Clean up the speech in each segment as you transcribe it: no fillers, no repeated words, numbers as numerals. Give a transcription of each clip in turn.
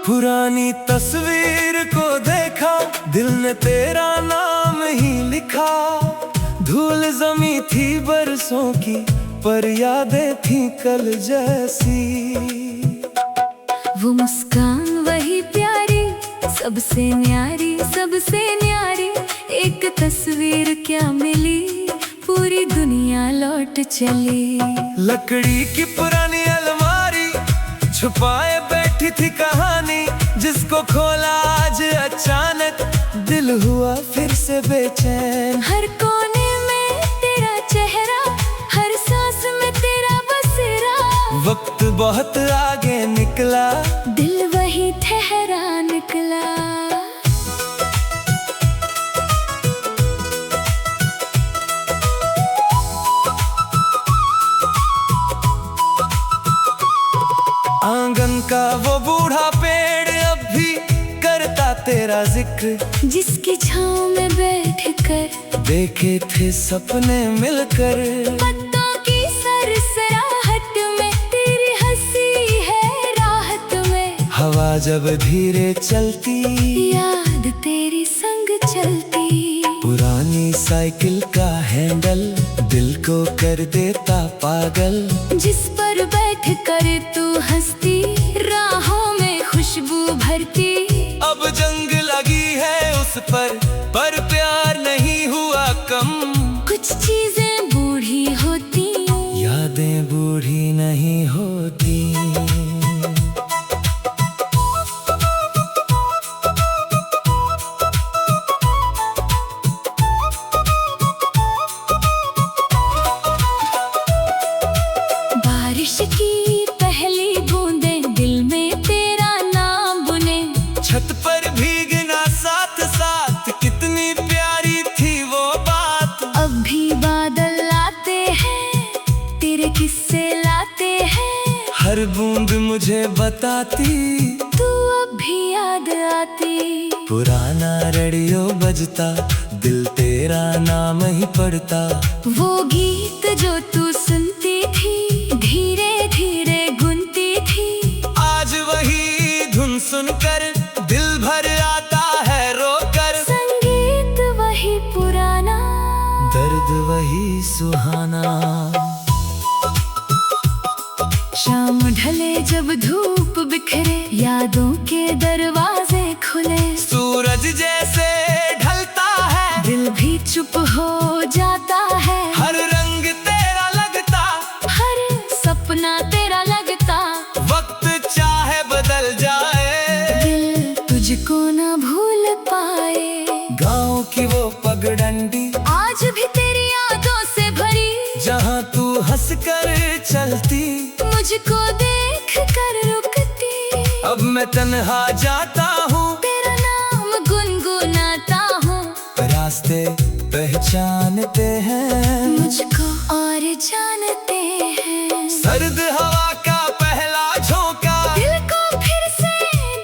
पुरानी तस्वीर को देखा, दिल ने तेरा नाम ही लिखा। धूल जमी थी बरसों की, पर यादें थी कल जैसी। वो मुस्कान वही प्यारी, सबसे न्यारी, सबसे न्यारी। एक तस्वीर क्या मिली, पूरी दुनिया लौट चली। लकड़ी की पुरानी अलमारी, छुपाए बैठी थी कहानी, जिसको खोला आज अचानक, दिल हुआ फिर से बेचैन। हर कोने में तेरा चेहरा, हर सांस में तेरा बसेरा। वक्त बहुत आगे निकला, दिल वही ठहरा निकला। आंगन का वो बूढ़ा पेड़ अब भी करता तेरा जिक्र, जिसकी छांव में बैठ कर देखे थे सपने मिलकर। पत्तों की सरसराहट में तेरी हंसी है राहत में। हवा जब धीरे चलती, याद तेरी संग चलती। पुरानी साइकिल का हैंडल दिल को कर देता पागल। जिस पर बैठ कर तू हंसती, राहों में खुशबू भरती। अब जंग लगी है उस पर प्यार नहीं हुआ कम। कुछ चीजें बूढ़ी होती, यादें बूढ़ी नहीं होती। बारिश की पहली बूंदें दिल में तेरा नाम बुने। छत पर भीगना साथ साथ, कितनी प्यारी थी वो बात। अब भी बादल आते हैं, तेरे किस्से लाते हैं। हर बूंद मुझे बताती, तू अब भी याद आती। पुराना रेडियो बजता, दिल तेरा नाम ही पढ़ता। वो गीत जो तू सुनती थी, धीरे धीरे गुनती थी। आज वही धुन सुनकर दिल भर आता है रोकर। संगीत वही पुराना, दर्द वही सुहाना। शाम ढले जब धूप बिखरे, यादों के दरवाजे खुले। सूरज जैसे ढलता है, दिल भी चुप हो जाता है। हर रंग तेरा लगता, हर सपना तेरा लगता। वक्त चाहे बदल जाए, दिल तुझको न भूल पाए। गाँव की वो पगडंडी आज भी तेरी यादों से भरी, जहाँ तू हंस कर चलती, मुझको देख कर रुकती। अब मैं तन्हा जाता हूँ, तेरा नाम गुनगुनाता हूँ। रास्ते पहचानते हैं मुझको और जानते हैं। सर्द हवा का पहला झोंका, दिल को फिर से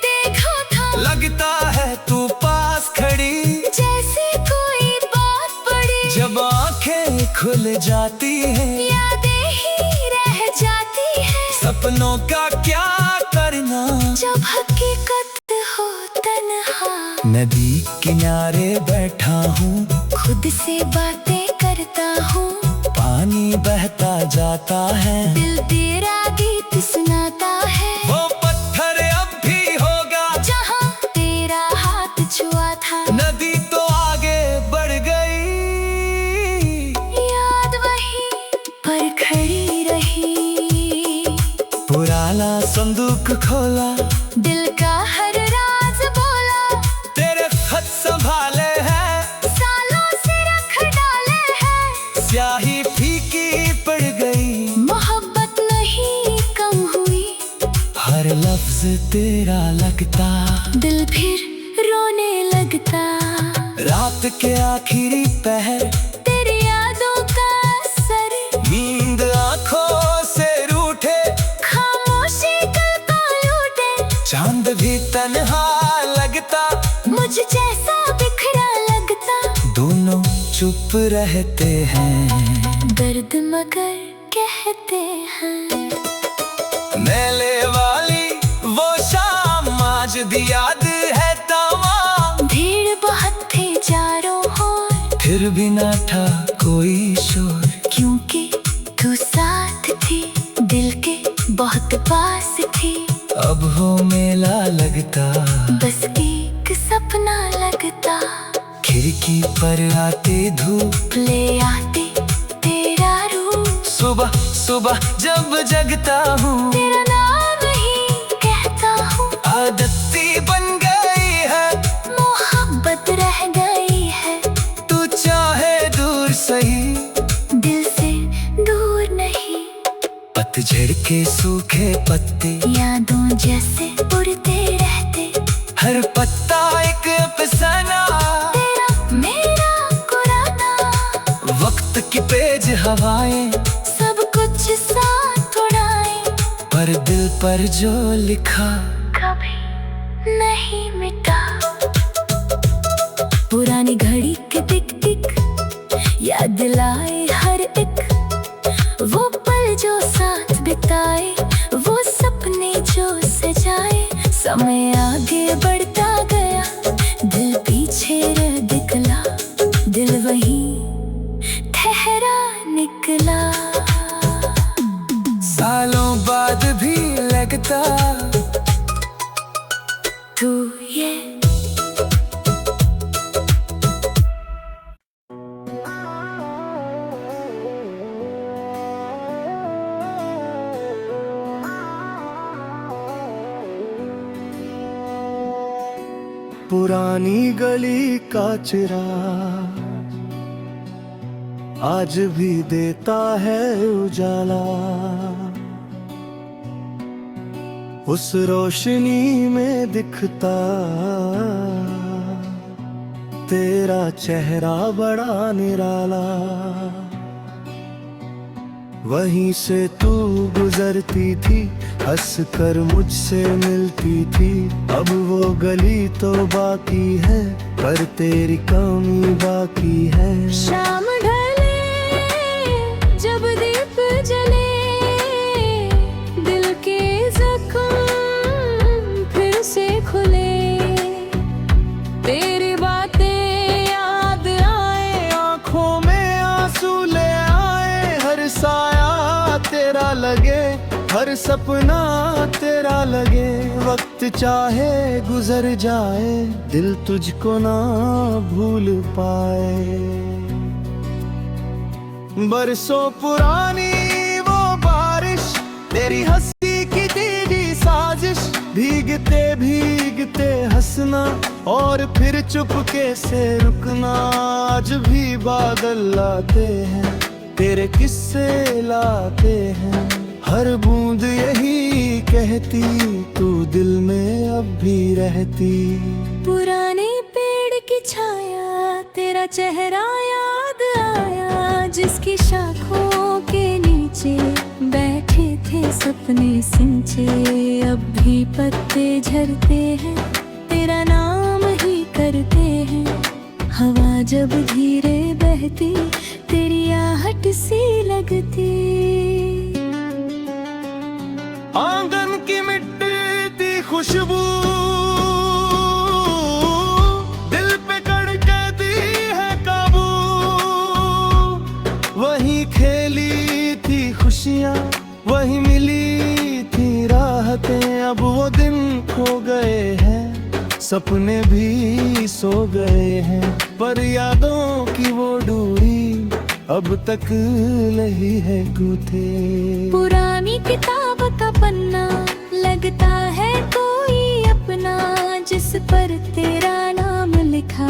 देखा था। लगता है तू पास खड़ी, जैसे कोई बात पड़ी। जब आंखें खुल जाती हैं, यादें ही रह जाती है। सपनों का क्या करना, जब हकीकत हो तन्हा। नदी किनारे बैठा हूँ, खुद से बातें करता हूँ। पानी बहता जाता है, दिल तेरा गीत सुनाता है। वो पत्थर अब भी होगा, जहाँ तेरा हाथ छुआ था। नदी तो आगे बढ़ गई, याद वही पर खड़ी रही। पुराना संदूक खोला, दिल का हर राज बोला। तेरे खत संभाले हैं, सालों से रख डाले हैं। स्याही फीकी पड़ गई, मोहब्बत नहीं कम हुई। हर लफ्ज तेरा लगता, दिल फिर रोने लगता। रात के आखिरी पहर, तेरी यादों का असर, नींद आंखों से रूठे, खामोशी कल को लूटे। चांद भी तन्हा लगता, मुझ जैसा बिखरा लगता। दोनों चुप रहते हैं, दर्द मगर कहते हैं। मेले वाली वो शाम आज भी याद है तमाम। भीड़ बहुत थी चारों ओर, फिर भी ना था कोई शोर, क्योंकि तू साथ थी, दिल के बहुत पास थी। अब वो मेला लगता, बस एक सपना लगता। खिड़की पर आती धूप, ले आती तेरा रूप। सुबह सुबह जब जगता हूँ, तेरा नाम ही कहता हूँ। आदत सी बन गई है, मोहब्बत रह गई है। तू चाहे दूर सही, दिल से दूर नहीं। पतझड़ के सूखे पत्ते, यादों जैसे उड़ते रहते। हर पत्ता एक अफसाना, तेरा मेरा पुराना। वक्त की पेज हवाएं, सब कुछ साथ उड़ाए। पर दिल पर जो लिखा कभी नहीं मिटा। पुरानी घड़ी के टिक टिक याद दिलाए हर एक। वो पल जो साथ बिताए, वो सपने जो सजाए। समय आगे बढ़ता गया, दिल पीछे रह दिखला। दिल वहीं ठहरा निकला। सालों बाद भी लगता तू ये पुरानी गली का चिराग आज भी देता है उजाला। उस रोशनी में दिखता तेरा चेहरा बड़ा निराला। वहीं से तू गुजरती थी, हंस कर मुझसे मिलती थी। अब वो गली तो बाकी है, पर तेरी कमी बाकी है। शाम ढले जब दीप जले, दिल के जख्म फिर से खुले। तेरी बातें याद आए, आँखों में आंसू ले आए। हर साया तेरा लगे, हर सपना तेरा लगे। वक्त चाहे गुजर जाए, दिल तुझको ना भूल पाए। बरसों पुरानी वो बारिश, तेरी हंसी की तेरी साजिश। भीगते भीगते हंसना और फिर चुपके से रुकना। आज भी बादल लाते हैं, तेरे किस्से लाते हैं। हर बूंद यही कहती, तू दिल में अब भी रहती। पुराने पेड़ की छाया, तेरा चेहरा याद आया। जिसकी शाखों के नीचे बैठे थे सपने सिंचे। अब भी पत्ते झरते हैं, तेरा नाम ही करते हैं। हवा जब धीरे बहती, तेरी आहट सी लगती। आंगन की मिट्टी खुशबू दिल पे कड़कती है काबू। वही खेली थी खुशियाँ, वही मिली थी राहतें। अब वो दिन खो गए हैं, सपने भी सो गए हैं। पर यादों की वो डोरी अब तक लही है गूथे। पुरानी किताब का पन्ना लगता है कोई अपना, जिस पर तेरा नाम लिखा,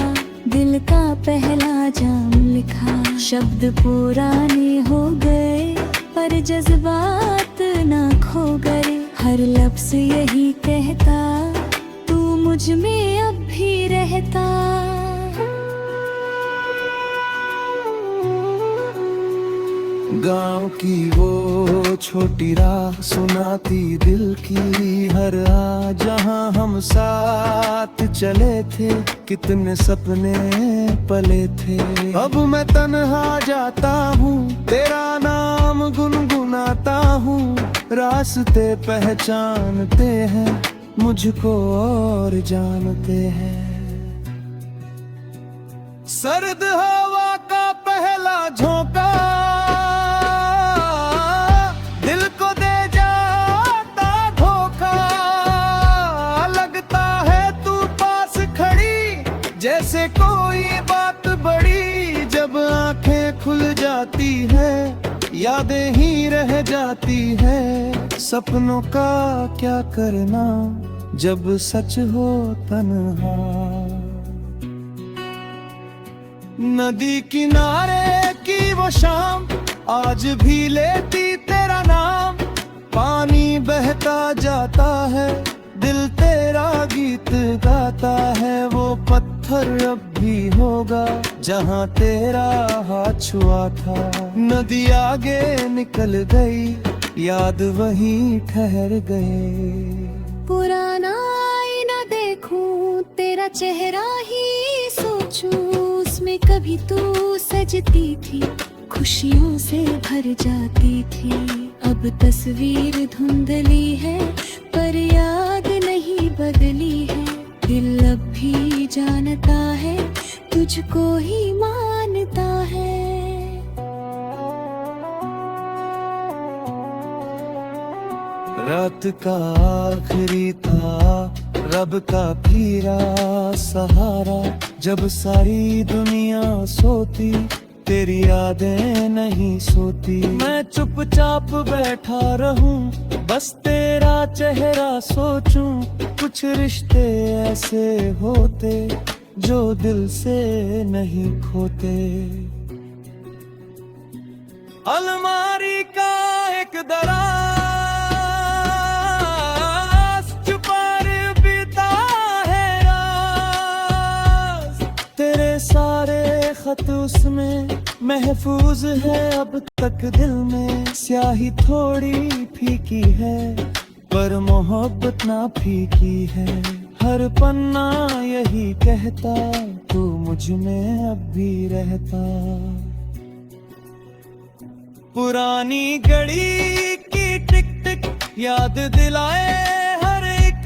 दिल का पहला जाम लिखा। शब्द पुराने हो गए, पर जज्बात ना खो गए। हर लफ्ज़ यही कहता, तू मुझ में अब भी रहता। गांव की वो छोटी राह सुनाती दिल की हर राह, जहां हम साथ चले थे, कितने सपने पले थे। अब मैं तन्हा जाता हूँ, तेरा नाम गुनगुनाता हूँ, रास्ते पहचानते हैं मुझको और जानते हैं। सर्द हवा का पहला झोंका दिल को दे जाता धोखा, लगता है तू पास खड़ी जैसे कोई बात बड़ी। जब आंखें खुल जाती है यादें ही रह जाती है, सपनों का क्या करना जब सच हो तन्हा। नदी किनारे की वो शाम आज भी लेती तेरा नाम, पानी बहता जाता है दिल तेरा गीत गाता है। वो पत्थर अब भी होगा जहाँ तेरा हाथ छुआ था। नदी आगे निकल गई याद वहीं ठहर गए। पुराना आईना देखूं तेरा चेहरा ही सोचूं, उसमें कभी तू सजती थी खुशियों से भर जाती थी। अब तस्वीर धुंधली है पर याद नहीं बदली है, दिल अब भी जानता है तुझको ही मानता है। रात का आखिरी था रब का फिरा सहारा, जब सारी दुनिया सोती तेरी यादें नहीं सोती। मैं चुपचाप बैठा रहूं बस तेरा चेहरा सोचूं, कुछ रिश्ते ऐसे होते जो दिल से नहीं खोते। अलमारी का एक दराज सारे खत उसमें महफूज है अब तक दिल में। स्याही थोड़ी फीकी है पर मोहब्बत ना फीकी है, हर पन्ना यही कहता तू मुझ में अब भी रहता। पुरानी घड़ी की टिक टिक याद दिलाए हर एक,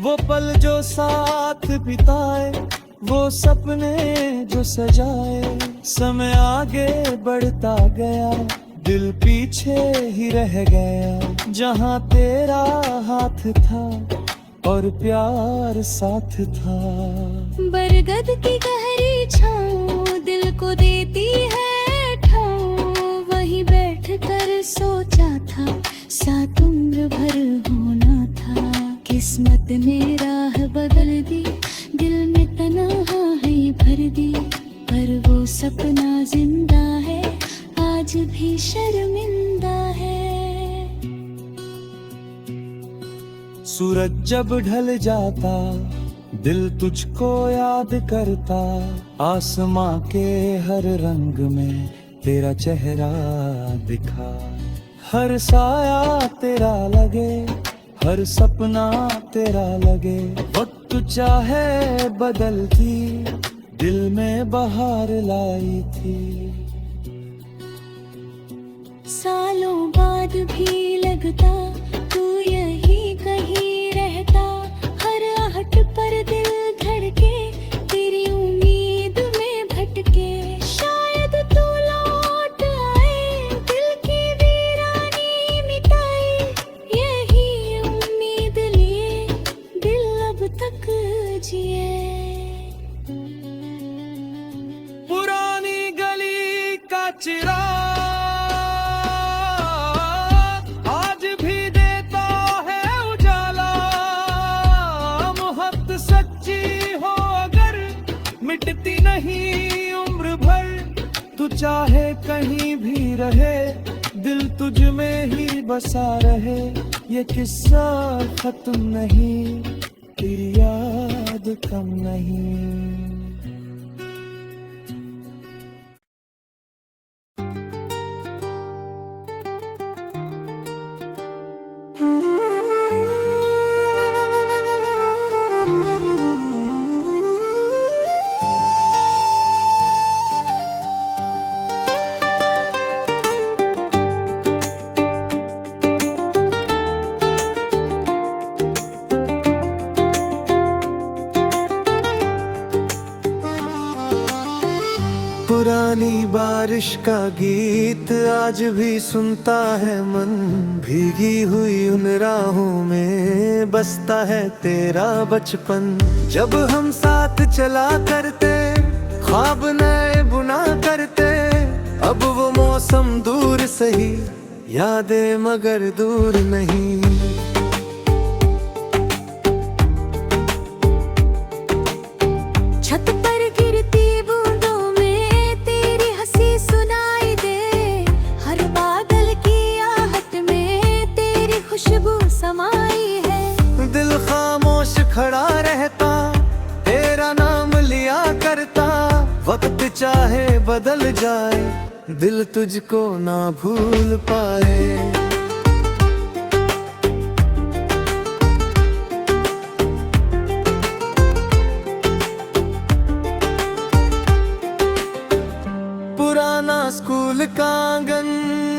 वो पल जो साथ बिताए, वो सपने जो सजाए। समय आगे बढ़ता गया दिल पीछे ही रह गया, जहाँ तेरा हाथ था और प्यार साथ था। बरगद की गहरी छाँव दिल को देती है ठाव, वहीं बैठ कर सोचा था साथ उम्र भर होना था। किस्मत ने राह बदल दी, दिल में तन्हाई भर दी, पर वो सपना जिंदा है आज भी शर्मिंदा है। सूरज जब ढल जाता दिल तुझको याद करता, आसमां के हर रंग में तेरा चेहरा दिखा। हर साया तेरा लगे, हर सपना तेरा लगे, वक्त चाहे बदलती दिल में बहार लाई थी। सालों बाद भी लगता तू यही कहीं रहता, हर आहट पर दिल धड़के तेरी उम्मीद में भटके। शायद तू लौट आए दिल की वीरानी मिटाए, यही उम्मीद लिए दिल अब तक जिए। पुरानी गली का चिराग आज भी देता है उजाला, मोहब्बत सच्ची हो अगर मिटती नहीं उम्र भर। तू चाहे कहीं भी रहे दिल तुझ में ही बसा रहे, ये किस्सा खत्म नहीं तेरी याद कम नहीं। पुरानी बारिश का गीत आज भी सुनता है मन, भीगी हुई उन राहों में बसता है तेरा बचपन। जब हम साथ चला करते, ख्वाब नए बुना करते, अब वो मौसम दूर सही, यादें मगर दूर नहीं। छत पर गिरती बूंदों में तेरी हंसी सुनाई दे, हर बादल की आहट में तेरी खुशबू समाई है। दिल खामोश खड़ा रहता, तेरा नाम लिया करता, वक्त चाहे बदल जाए, दिल तुझको ना भूल पाए। पुराना स्कूल का आंगन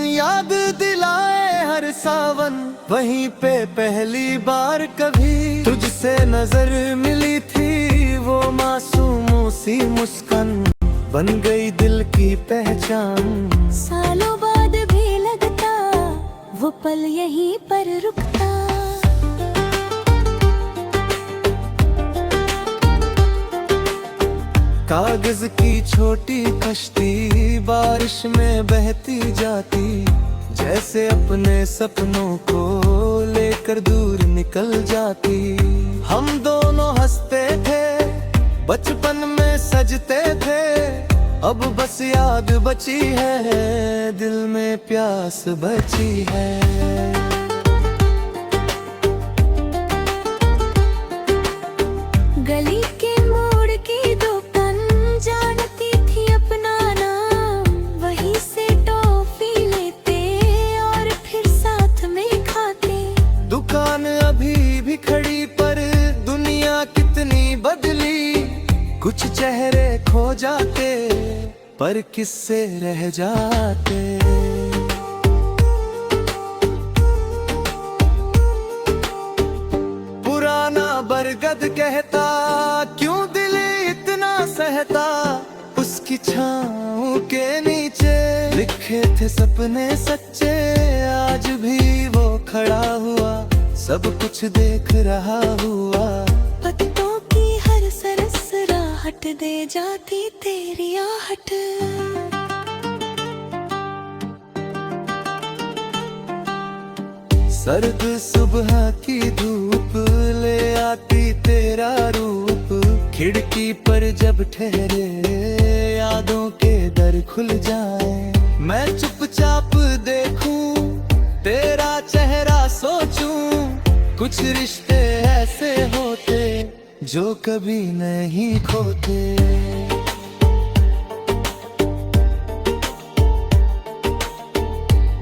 याद दिलाए हर सावन, वहीं पे पहली बार कभी तुझसे नजर मिली थी, वो मासूमों सी मुस्कान बन गई दिल की पहचान। सालों बाद भी लगता वो पल यहीं पर रुकता। कागज की छोटी कश्ती बारिश में बहती जाती, जैसे अपने सपनों को लेकर दूर निकल जाती। हम दोनों हंसते थे, बचपन में सजते थे, अब बस याद बची है, दिल में प्यास बची है। गली के मोड़ की दुकान जानती थी अपना नाम, वहीं से टॉफी लेते और फिर साथ में खाते। दुकान अभी भी खड़ी पर दुनिया कितनी बदली, कुछ चेहरे खो जाते पर किस्से रह जाते। पुराना बरगद कहता, क्यों दिल इतना सहता, उसकी छाँव के नीचे लिखे थे सपने सच्चे। आज भी वो खड़ा हुआ, सब कुछ देख रहा हुआ, पत्तों की हर सरस राहट दे जाती तेरी आहट। सर्द सुबह की धूप ले आती तेरा रूप, खिड़की पर जब ठहरे यादों के दर खुल जाए। मैं चुपचाप देखूं तेरा चेहरा, सोचूं कुछ रिश्ते ऐसे होते जो कभी नहीं खोते।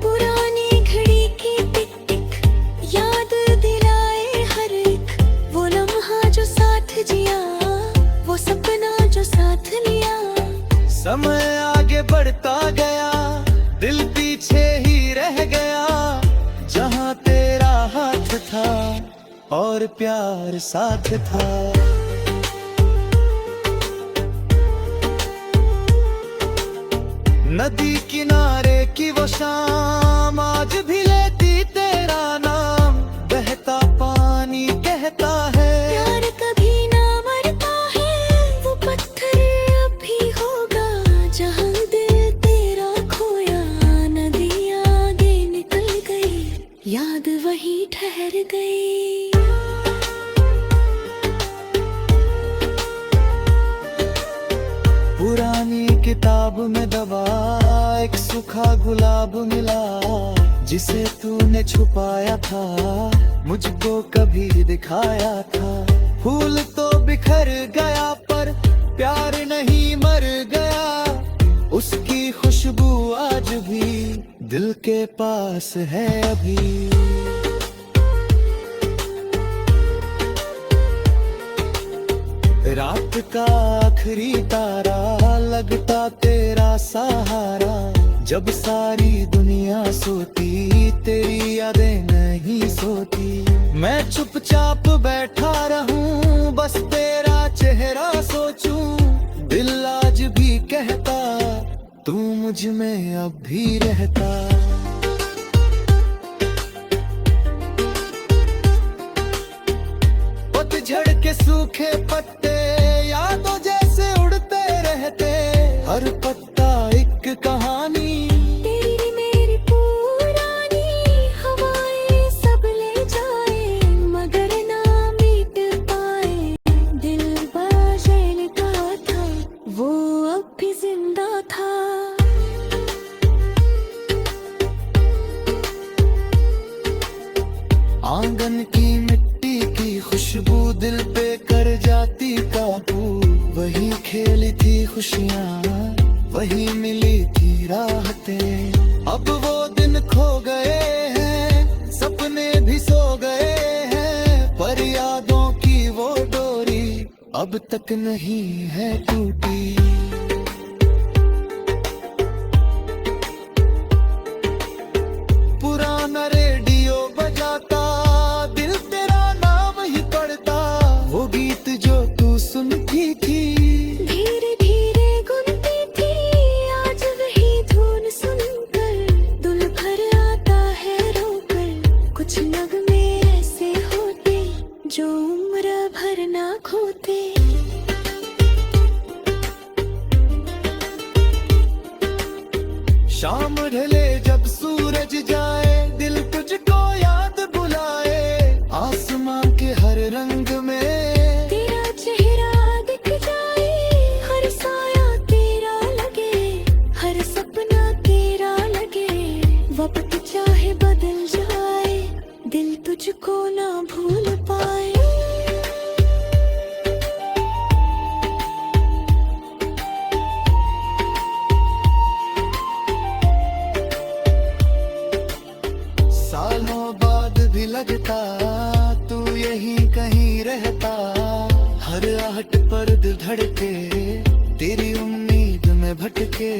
पुरानी घड़ी की टिक टिक याद दिलाए हर एक, वो लम्हा जो साथ जिया, वो सपना जो साथ लिया। समय आगे बढ़ता गया, दिल पीछे ही रह गया, जहाँ तेरा हाथ था और प्यार साथ था। नदी किनारे की वो शाम आज भी लेती तेरा नाम, बहता पानी कहता है प्यार कभी ना मरता है, वो पत्थर अब भी होगा जहाँ दिल तेरा खोया। नदी आगे निकल गई, याद वहीं ठहर गई। पुरानी किताब में दबा एक सूखा गुलाब मिला, जिसे तूने छुपाया था, मुझको कभी दिखाया था। फूल तो बिखर गया पर प्यार नहीं मर गया, उसकी खुशबू आज भी दिल के पास है अभी। रात का आखिरी तारा लगता तेरा सहारा, जब सारी दुनिया सोती तेरी यादें नहीं सोती। मैं चुपचाप बैठा रहूं, बस तेरा चेहरा सोचूं, दिल आज भी कहता तू मुझ में अब भी रहता। पतझड़ के सूखे पत्ते यादों जैसे उड़ते रहते, हर पत्ता एक कहानी, तेरी मेरी पुरानी हवाएं सब ले जाए, मगर ना मिट पाए। दिल बाज़ेल का था, वो अब भी जिंदा था। आंगन की मिट्टी की खुशबू दिल पे कर जाती काबू, वही खेली थी खुशियाँ, वही मिली थी राहतें। अब वो दिन खो गए हैं, सपने भी सो गए हैं, पर यादों की वो डोरी अब तक नहीं है टूटी। पुराना रेडियो बजाता, दिल तेरा नाम ही पढ़ता, वो गीत जो तू सुनती थी, धीरे धीरे गुनती थी। आज वही धुन सुनकर दिल भर आता है रोकर। कुछ नगमे ऐसे होते जो उम्र भर ना खोते। शाम ढले जब सूरज जाए, दिल तुझको याद बुलाए, आसमां के हर रंग में तेरा चेहरा दिख जाए, हर साया तेरा लगे, हर सपना तेरा लगे। वक्त चाहे बदल जाए, दिल तुझको ना भूल पाए। सालों बाद भी लगता तू यहीं कहीं रहता, हर आहट पर दिल धड़के, तेरी उम्मीद में भटके।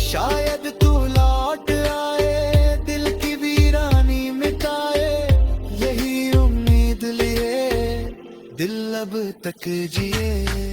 शायद तू लौट आए, दिल की वीरानी मिटाए, यही उम्मीद लिए दिल अब तक जिए।